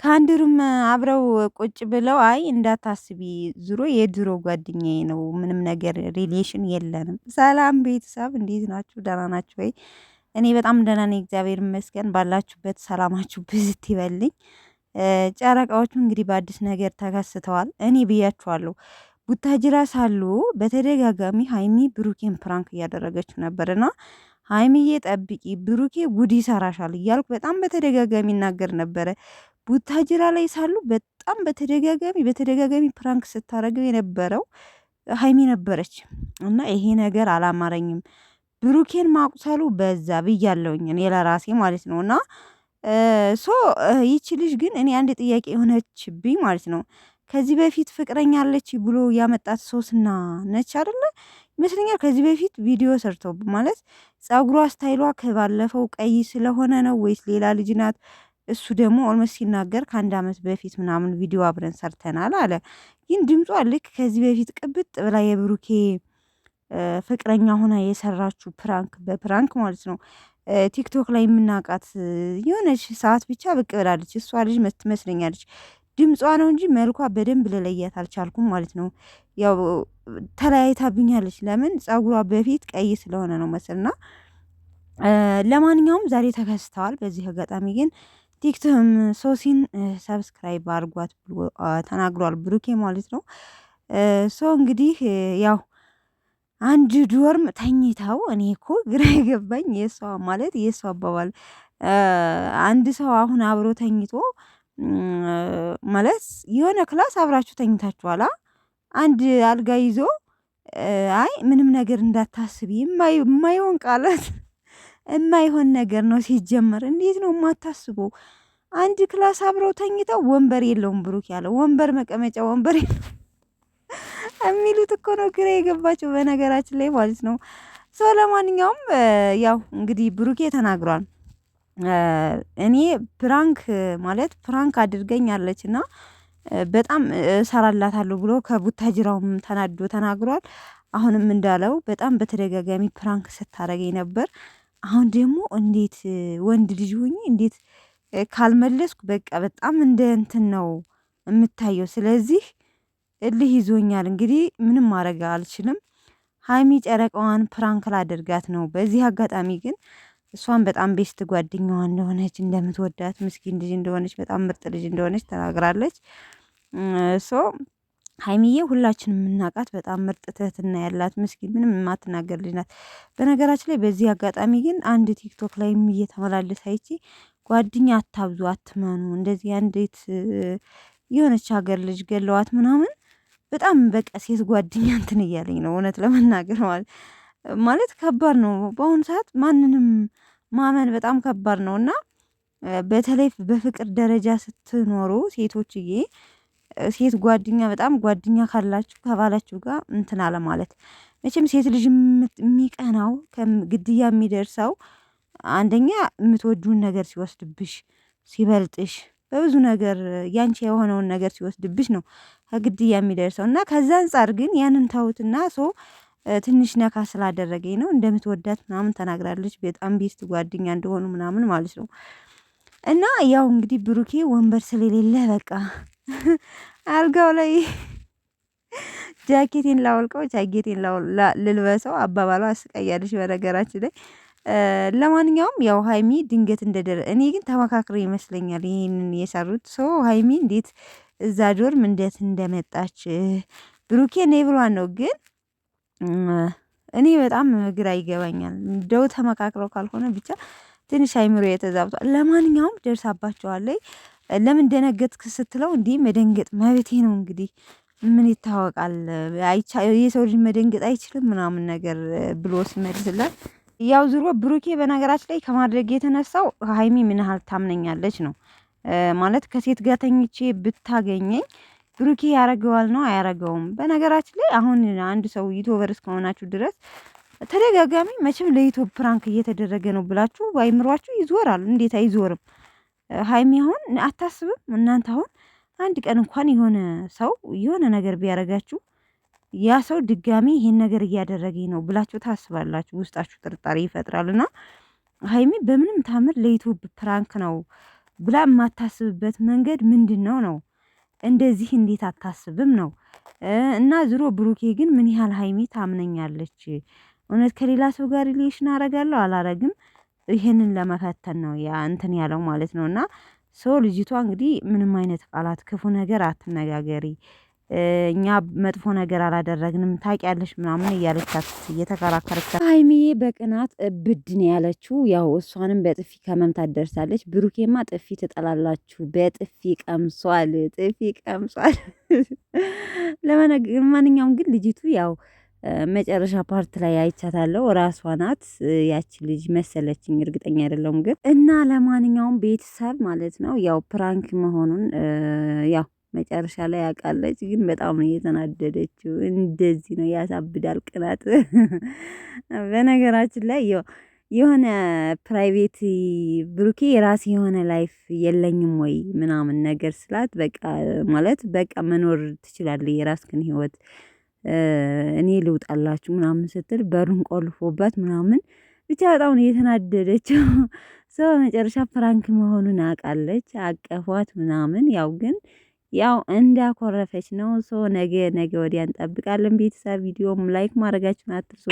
ከአንድ ሩም አብረው ቁጭ ብለው አይ እንዳታስቢ ዙሮ የድሮ ጓደኛዬ ነው፣ ምንም ነገር ሪሌሽን የለንም። ሰላም ቤተሰብ እንዴት ናችሁ? ደህና ናችሁ ወይ? እኔ በጣም ደህና ነኝ፣ እግዚአብሔር ይመስገን። ባላችሁበት ሰላማችሁ ብዝት ይበልኝ። ጨረቃዎቹ እንግዲህ በአዲስ ነገር ተከስተዋል። እኔ ብያችኋለሁ ቡታጅራ ሳሉ በተደጋጋሚ ሀይሚ ብሩኬን ፕራንክ እያደረገችው ነበርና ሀይሚዬ ጠብቂ ብሩኬ ጉድ ይሰራሻል እያልኩ በጣም በተደጋጋሚ ይናገር ነበረ። ቡታጅራ ላይ ሳሉ በጣም በተደጋጋሚ ፕራንክ ስታደርገው የነበረው ሀይሚ ነበረች እና ይሄ ነገር አላማረኝም። ብሩኬን ማቁሰሉ በዛ ብያለውኝ እኔ ለራሴ ማለት ነው። እና ሶ ይቺ ልጅ ግን እኔ አንድ ጥያቄ የሆነችብኝ ማለት ነው፣ ከዚህ በፊት ፍቅረኛ አለች ብሎ ያመጣት ሶስና ነች አይደለ ይመስለኛል። ከዚህ በፊት ቪዲዮ ሰርተው ማለት ጸጉሯ ስታይሏ ከባለፈው ቀይ ስለሆነ ነው ወይስ ሌላ ልጅ ናት? እሱ ደግሞ ኦልሞስት ሲናገር ከአንድ አመት በፊት ምናምን ቪዲዮ አብረን ሰርተናል አለ። ግን ድምጿ ልክ ከዚህ በፊት ቅብጥ ብላ የብሩኬ ፍቅረኛ ሆና የሰራችው ፕራንክ በፕራንክ ማለት ነው ቲክቶክ ላይ የምናውቃት የሆነች ሰዓት ብቻ ብቅ ብላለች። እሷ ልጅ ትመስለኛለች። ድምጿ ነው እንጂ መልኳ በደንብ ልለያት አልቻልኩም ማለት ነው። ያው ተለያይታብኛለች። ለምን ጸጉሯ በፊት ቀይ ስለሆነ ነው መሰልና። ለማንኛውም ዛሬ ተከስተዋል። በዚህ አጋጣሚ ግን ቲክቶክም ሶሲን ሰብስክራይብ አድርጓት ብሎ ተናግሯል ብሩኬ ማለት ነው። ሶ እንግዲህ ያው አንድ ዶርም ተኝተው እኔ እኮ ግራ የገባኝ የሷ ማለት የሷ አባባል አንድ ሰው አሁን አብሮ ተኝቶ ማለት የሆነ ክላስ አብራችሁ ተኝታችኋላ አንድ አልጋ ይዞ አይ ምንም ነገር እንዳታስቢ የማይሆን ቃላት የማይሆን ነገር ነው ሲጀመር። እንዴት ነው የማታስበው? አንድ ክላስ አብረው ተኝተው ወንበር የለውም ብሩክ ያለው ወንበር መቀመጫ ወንበር የሚሉት እኮ ነው ግራ የገባቸው በነገራችን ላይ ማለት ነው። ሰው ለማንኛውም ያው እንግዲህ ብሩኬ ተናግሯል። እኔ ፕራንክ ማለት ፕራንክ አድርገኛለች እና በጣም እሰራላታለሁ ብሎ ከቡታጅራውም ተናዶ ተናግሯል። አሁንም እንዳለው በጣም በተደጋጋሚ ፕራንክ ስታረገኝ ነበር። አሁን ደግሞ እንዴት ወንድ ልጅ ሆኜ እንዴት ካልመለስኩ በቃ በጣም እንደ እንትን ነው የምታየው። ስለዚህ እልህ ይዞኛል። እንግዲህ ምንም ማድረግ አልችልም። ሀይሚ ጨረቃዋን ፕራንክ ላደርጋት ነው። በዚህ አጋጣሚ ግን እሷን በጣም ቤስት ጓደኛዋ እንደሆነች እንደምትወዳት ምስኪን ልጅ እንደሆነች በጣም ምርጥ ልጅ እንደሆነች ተናግራለች። ሶ ሀይሚዬ ሁላችንም የምናውቃት በጣም ምርጥ ትህትና ያላት ምስኪን ምንም የማትናገር ልጅ ናት። በነገራችን ላይ በዚህ አጋጣሚ ግን አንድ ቲክቶክ ላይ እየተመላለስ አይቼ ጓደኛ አታብዙ፣ አትመኑ እንደዚህ አንዲት የሆነች ሀገር ልጅ ገለዋት ምናምን በጣም በቃ ሴት ጓደኛ እንትን እያለኝ ነው እውነት ለመናገር ማለት ከባድ ነው በአሁኑ ሰዓት ማንንም ማመን በጣም ከባድ ነው። እና በተለይ በፍቅር ደረጃ ስትኖሩ ሴቶችዬ ሴት ጓደኛ በጣም ጓደኛ ካላችሁ ከባላችሁ ጋር እንትን አለ ማለት መቼም ሴት ልጅ የሚቀናው ግድያ የሚደርሰው አንደኛ የምትወጁን ነገር ሲወስድብሽ ሲበልጥሽ በብዙ ነገር ያንቺ የሆነውን ነገር ሲወስድብሽ ነው ከግድያ የሚደርሰው። እና ከዛ አንፃር ግን ያንን ተውትና ትንሽ ነካ ስላደረገኝ ነው እንደምትወዳት ምናምን ተናግራለች። በጣም ቤስት ጓደኛ እንደሆኑ ምናምን ማለት ነው። እና ያው እንግዲህ ብሩኬ ወንበር ስለሌለ በቃ አልጋው ላይ ጃኬቴን ላወልቀው ጃኬቴን ልልበሰው አባባሏ አስቀያለች በነገራችን ላይ። ለማንኛውም ያው ሀይሚ ድንገት እኔ ግን ተመካክሮ ይመስለኛል ይሄንን የሰሩት ሰው ሀይሚ እንዴት እዛ ዶርም እንዴት እንደመጣች ብሩኬ ነይ ብሏን ነው። ግን እኔ በጣም ግራ ይገባኛል። እንደው ተመካክረው ካልሆነ ብቻ ትንሽ አይምሮ የተዛብቷል። ለማንኛውም ደርሳባቸዋለች። ለምን ደነገጥክ ስትለው እንዲህ መደንገጥ መብቴ ነው እንግዲህ ምን ይታወቃል፣ የሰው ልጅ መደንገጥ አይችልም ምናምን ነገር ብሎ ሲመልስላት ያው ዙሮ ብሩኬ በነገራችን ላይ ከማድረግ የተነሳው ሀይሚ ምን ያህል ታምነኛለች ነው ማለት ከሴት ጋር ተኝቼ ብታገኘኝ ብሩኬ ያረገዋል ነው አያረገውም። በነገራችን ላይ አሁን አንድ ሰው ዩቲዩበር እስከሆናችሁ ድረስ ተደጋጋሚ መቼም ለዩቲዩብ ፕራንክ እየተደረገ ነው ብላችሁ አይምሯችሁ ይዞራል። እንዴት አይዞርም? ሀይሚ አሁን አታስብም? እናንተ አሁን አንድ ቀን እንኳን የሆነ ሰው የሆነ ነገር ቢያረጋችሁ ያ ሰው ድጋሚ ይሄን ነገር እያደረገኝ ነው ብላችሁ ታስባላችሁ። ውስጣችሁ ጥርጣሬ ይፈጥራልና ሀይሚ በምንም ታምር ለዩቲዩብ ፕራንክ ነው ብላ የማታስብበት መንገድ ምንድነው ነው? እንደዚህ እንዴት አታስብም ነው? እና ዙሮ ብሩኬ ግን ምን ያህል ሀይሚ ታምነኛለች? እውነት ከሌላ ሰው ጋር ሪሌሽን አደርጋለሁ አላረግም? ይሄንን ለመፈተን ነው ያ እንትን ያለው ማለት ነው። እና ልጅቷ እንግዲህ ምንም አይነት ቃላት ክፉ ነገር አትነጋገሪ፣ እኛ መጥፎ ነገር አላደረግንም ታውቂያለሽ ምናምን እያለቻት እየተከራከረቻት ሀይሚዬ በቅናት እብድ ነው ያለችው። ያው እሷንም በጥፊ ከመምታት ደርሳለች። ብሩኬማ ጥፊ ትጠላላችሁ፣ በጥፊ ቀምሷል፣ ጥፊ ቀምሷል። ለማንኛውም ግን ልጅቱ ያው መጨረሻ ፓርት ላይ አይቻታለሁ። ራሷ ናት ያቺ ልጅ መሰለችኝ፣ እርግጠኛ አይደለሁም ግን እና ለማንኛውም ቤተሰብ ማለት ነው ያው ፕራንክ መሆኑን ያው መጨረሻ ላይ ያውቃለች። ግን በጣም ነው የተናደደችው። እንደዚህ ነው ያሳብዳል ቅናት። በነገራችን ላይ የሆነ ፕራይቬት ብሩኬ የራሴ የሆነ ላይፍ የለኝም ወይ ምናምን ነገር ስላት፣ በቃ ማለት በቃ መኖር ትችላለህ የራስህን ህይወት እኔ ልውጣላችሁ ምናምን ስትል በሩን ቆልፎባት ምናምን ብቻ በጣም ነው የተናደደችው። ሰው መጨረሻ ፕራንክ መሆኑን አውቃለች። አቀፏት ምናምን ያው ግን ያው እንዳኮረፈች ነው። ነገ ወዲያ እንጠብቃለን። ቤተሰብ ቪዲዮም ላይክ ማድረጋችሁን አትርሱ።